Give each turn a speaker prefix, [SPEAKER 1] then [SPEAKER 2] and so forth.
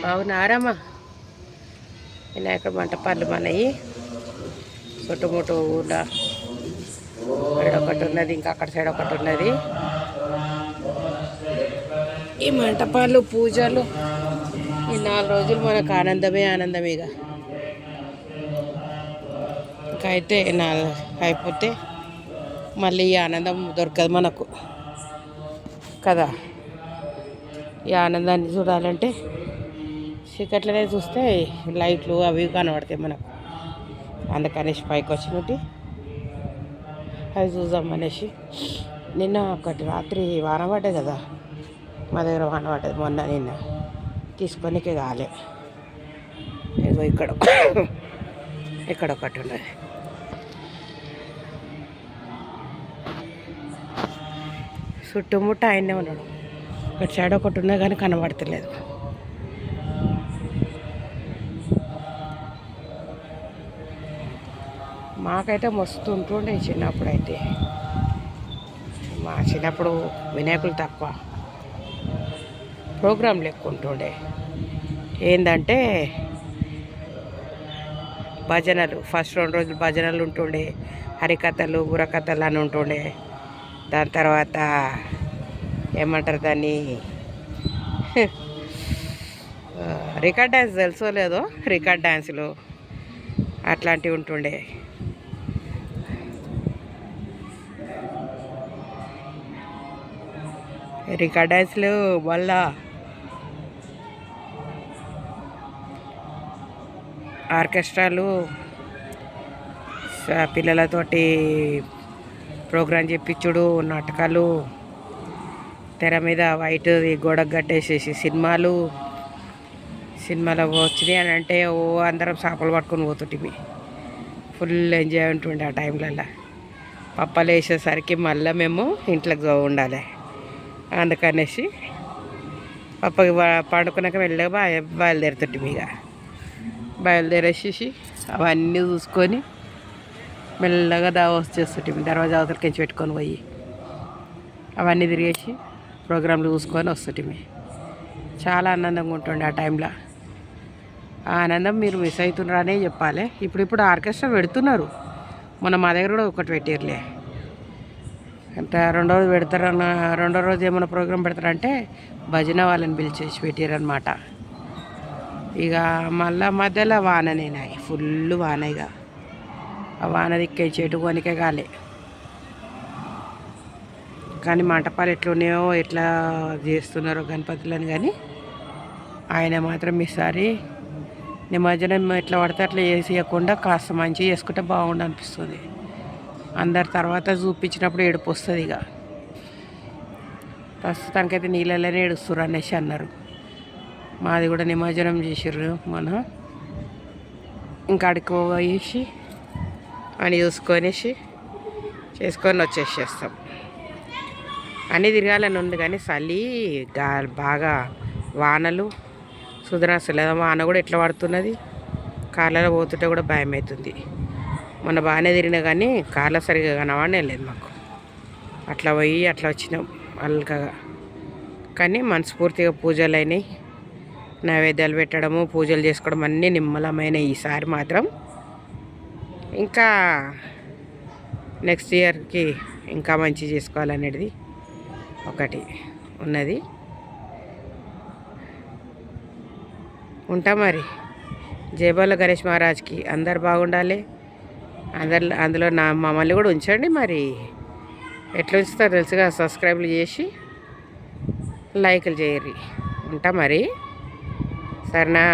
[SPEAKER 1] బాగున్నారమ్మా? వినాయక మంటపాలు మనవి చుట్టుముట్టు ఊళ్ళో సైడ్ ఒకటి ఉన్నది, ఇంకా అక్కడ సైడ్ ఒకటి ఉన్నది. ఈ మంటపాలు పూజలు ఈ 4 రోజులు మనకు ఆనందమే ఆనందమేగా. ఇంకా అయితే అయిపోతే మళ్ళీ ఈ ఆనందం దొరకదు మనకు కదా. ఈ ఆనందాన్ని చూడాలంటే చీకట్లనే చూస్తే లైట్లు అవి కనబడతాయి మనకు. అందుకనేసి పైకి వచ్చినట్టు అవి చూద్దాం అనేసి. నిన్న ఒకటి రాత్రి వాన పడ్డది కదా, మా దగ్గర వాన పడ్డది మొన్న. నిన్న తీసుకొనికే కాలే. ఏదో ఇక్కడ ఒకటి ఉన్నది. చుట్టుముట్ట ఆయనే ఉన్నాడు. ఇక్కడ సైడ్ ఒకటి ఉన్నది కానీ కనబడతలేదు. మాకైతే మస్తు ఉంటుండే చిన్నప్పుడు. అయితే మా చిన్నప్పుడు వినాయకులు తక్కువ, ప్రోగ్రాంలు ఎక్కువ ఉంటుండే. ఏంటంటే భజనలు, ఫస్ట్ 2 రోజులు భజనలు ఉంటుండే, హరికథలు బుర్రకథలు అని ఉంటుండే. దాని తర్వాత ఏమంటారు దాన్ని, రికార్డ్ డ్యాన్స్ తెలుసో లేదో, రికార్డ్ డ్యాన్సులు అట్లాంటివి ఉంటుండే. రికార్డ్ డ్యాన్స్లు మళ్ళా ఆర్కెస్ట్రాలు, పిల్లలతోటి ప్రోగ్రాం చెప్పించుడు, నాటకాలు, తెర మీద వైట్ గోడకు కట్టేసేసి సినిమాలో వచ్చినాయి అని అంటే అందరం చేపలు పట్టుకొని పోతుంటిమి. ఫుల్ ఎంజాయ్ ఉంటుండే ఆ టైంలలో. పప్పలు వేసేసరికి మళ్ళీ మేము ఇంట్లోకి ఉండాలి. అందుకనేసి పప్పకి పండుకున్నాక మెల్లగా బయలుదేరుతుంటిమి. ఇక బయలుదేరేసేసి అవన్నీ చూసుకొని మెల్లగా వచ్చేస్తుంటిమి. దర్వాజా అవతలకి ఎంచి పెట్టుకొని పోయి అవన్నీ తిరిగేసి ప్రోగ్రాంలు చూసుకొని వస్తుంటిమి. చాలా ఆనందంగా ఉంటుండే ఆ టైంలో. ఆ ఆనందం మీరు మిస్ అవుతున్నారనే చెప్పాలి. ఇప్పుడు ఆర్కెస్ట్రా పెడుతున్నారు. మా దగ్గర కూడా ఒకటి పెట్టిర్లే. అంటే 2వ రోజు పెడతారన్న, 2వ రోజు ఏమైనా ప్రోగ్రాం పెడతారంటే భజన వాళ్ళని పిలిచేసి పెట్టారనమాట. ఇక మళ్ళా మధ్యలో వాననేనాయి, ఫుల్ వాన. ఇక ఆ వాన దిక్కే చెట్టు కొనికే కాలే. కానీ మంటపాలు ఎట్లున్నాయో ఎట్లా చేస్తున్నారో గణపతులని, కానీ ఆయన మాత్రం ఈసారి నిమజ్జనం ఎట్లా పడితే అట్లా చేసేయకుండా కాస్త మంచిగా చేసుకుంటే బాగుండు అనిపిస్తుంది. అందరి తర్వాత చూపించినప్పుడు ఏడుపు వస్తుంది. ఇక ప్రస్తుతానికైతే నీళ్ళలోనే ఏడుస్తుర్రు అనేసి అన్నారు. మాది కూడా నిమజ్జనం చేసిర్రు మన. ఇంకా అడికి పోయేసి అని చూసుకొనేసి చేసుకొని వచ్చేసేస్తాం. అన్నీ తిరగాలని ఉంది కానీ చలి బాగా, వానలు సుధరాసలు. వాన కూడా ఎట్లా పడుతున్నది, కార్లలో పోతుంటే కూడా భయం అవుతుంది. మొన్న బాగానే తిరిగినా కానీ కార్లో సరిగా కనవాడనే లేదు మాకు. అట్లా పోయి అట్లా వచ్చినాం అల్కగా. కానీ మనస్ఫూర్తిగా పూజలు అయినాయి, నైవేద్యాలు పెట్టడము, పూజలు చేసుకోవడం అన్నీ నిమ్మలమైనవి. ఈసారి మాత్రం ఇంకా నెక్స్ట్ ఇయర్కి ఇంకా మంచి చేసుకోవాలనేది ఒకటి ఉన్నది. ఉంటా మరి. జయబోల గణేష్ మహారాజ్కి అందరు బాగుండాలి. అందులో మమ్మల్ని కూడా ఉంచండి. మరి ఎట్లా ఉంచుతారో తెలుసుగా. సబ్స్క్రైబ్లు చేసి లైకులు చేయర్రి. ఉంటా మరి, సరేనా?